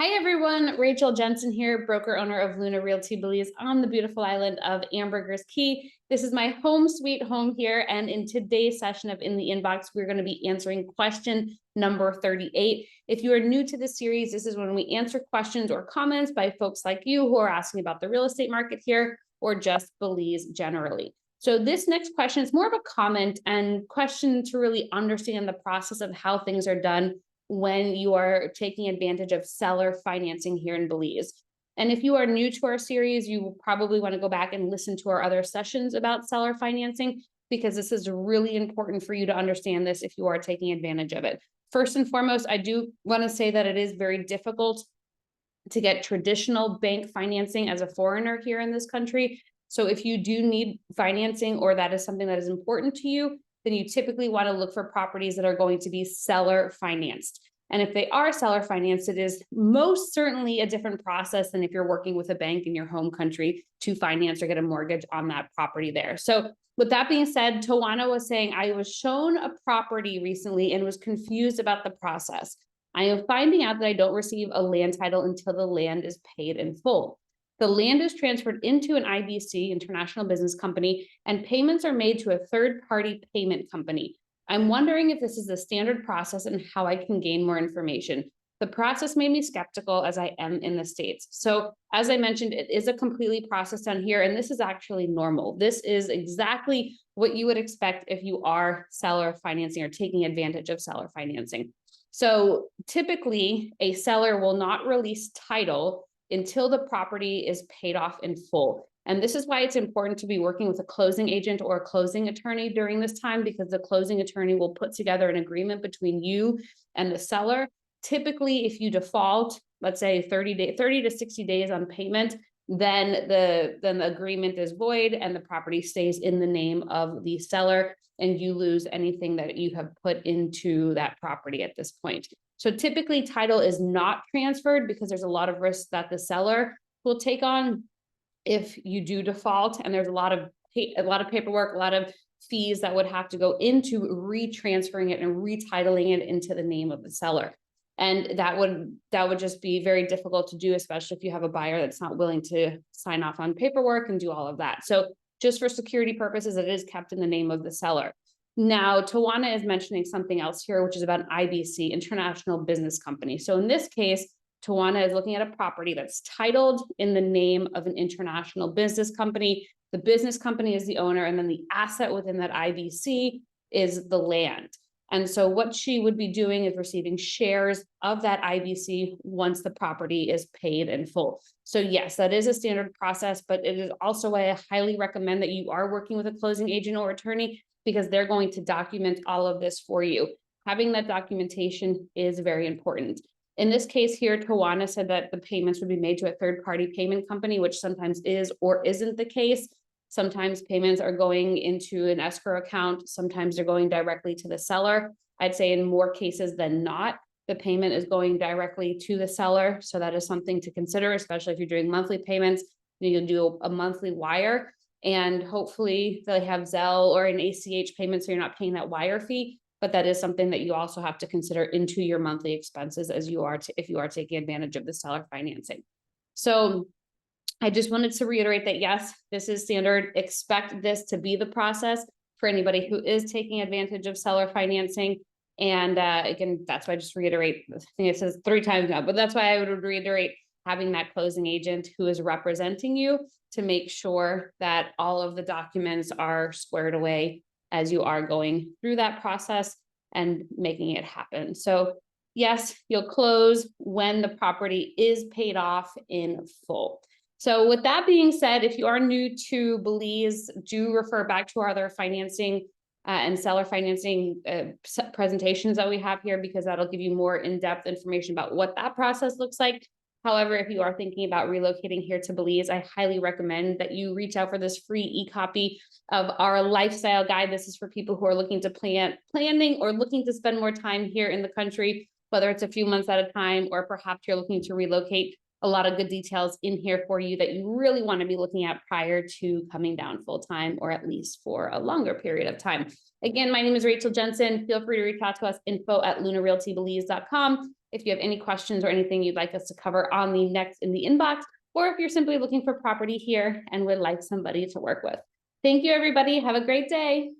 Hi everyone, Rachel Jensen here, broker owner of Luna Realty Belize on the beautiful island of Ambergris Caye. This is my home sweet home here, and in today's session of In the Inbox, we're going to be answering question number 38. If you are new to this series, this is when we answer questions or comments by folks like you who are asking about the real estate market here or just Belize generally. So this next question is more of a comment and question to really understand the process of how things are done when you are taking advantage of seller financing here in Belize. And if you are new to our series, you will probably want to go back and listen to our other sessions about seller financing, because this is really important for you to understand this if you are taking advantage of it. First and foremost, I do want to say that it is very difficult to get traditional bank financing as a foreigner here in this country. So if you do need financing, or that is something that is important to you, then you typically want to look for properties that are going to be seller financed. And if they are seller financed, it is most certainly a different process than if you're working with a bank in your home country to finance or get a mortgage on that property there. So with that being said, Tawana was saying, I was shown a property recently and was confused about the process. I am finding out that I don't receive a land title until the land is paid in full. The land is transferred into an IBC, International Business Company, and payments are made to a third-party payment company. I'm wondering if this is the standard process and how I can gain more information. The process made me skeptical, as I am in the States. So as I mentioned, it is a completely process done here, and this is actually normal. This is exactly what you would expect if you are seller financing or taking advantage of seller financing. So typically, a seller will not release title until the property is paid off in full. And this is why it's important to be working with a closing agent or a closing attorney during this time, because the closing attorney will put together an agreement between you and the seller. Typically, if you default, let's say 30 to 60 days on payment, then the agreement is void and the property stays in the name of the seller, and you lose anything that you have put into that property at this point. So typically title is not transferred because there's a lot of risk that the seller will take on if you do default, and there's a lot of paperwork, a lot of fees that would have to go into retransferring it and retitling it into the name of the seller. And that would just be very difficult to do, especially if you have a buyer that's not willing to sign off on paperwork and do all of that. So just for security purposes, it is kept in the name of the seller. Now, Tawana is mentioning something else here, which is about an IBC, International Business Company. So in this case, Tawana is looking at a property that's titled in the name of an international business company. The business company is the owner, and then the asset within that IBC is the land. And so what she would be doing is receiving shares of that IBC once the property is paid in full. So yes, that is a standard process, but it is also why I highly recommend that you are working with a closing agent or attorney, because they're going to document all of this for you. Having that documentation is very important. In this case here, Tawana said that the payments would be made to a third-party payment company, which sometimes is or isn't the case. Sometimes payments are going into an escrow account. Sometimes they're going directly to the seller. I'd say in more cases than not, the payment is going directly to the seller. So that is something to consider, especially if you're doing monthly payments. You can do a monthly wire, and hopefully they have Zelle or an ACH payment, so you're not paying that wire fee. But that is something that you also have to consider into your monthly expenses as you are if you are taking advantage of the seller financing. So I just wanted to reiterate that yes, this is standard. Expect this to be the process for anybody who is taking advantage of seller financing. And again, that's why I just reiterate, I think it says 3 times now, but that's why I would reiterate having that closing agent who is representing you to make sure that all of the documents are squared away as you are going through that process and making it happen. So yes, you'll close when the property is paid off in full. So with that being said, if you are new to Belize, do refer back to our other financing and seller financing presentations that we have here, because that'll give you more in-depth information about what that process looks like. However, if you are thinking about relocating here to Belize, I highly recommend that you reach out for this free e-copy of our lifestyle guide. This is for people who are looking to planning or looking to spend more time here in the country, whether it's a few months at a time, or perhaps you're looking to relocate. A lot of good details in here for you that you really want to be looking at prior to coming down full time, or at least for a longer period of time. Again, my name is Rachel Jensen. Feel free to reach out to us, info@lunarealtybelize.com. if you have any questions or anything you'd like us to cover on the next in the inbox, or if you're simply looking for property here and would like somebody to work with. Thank you, everybody. Have a great day.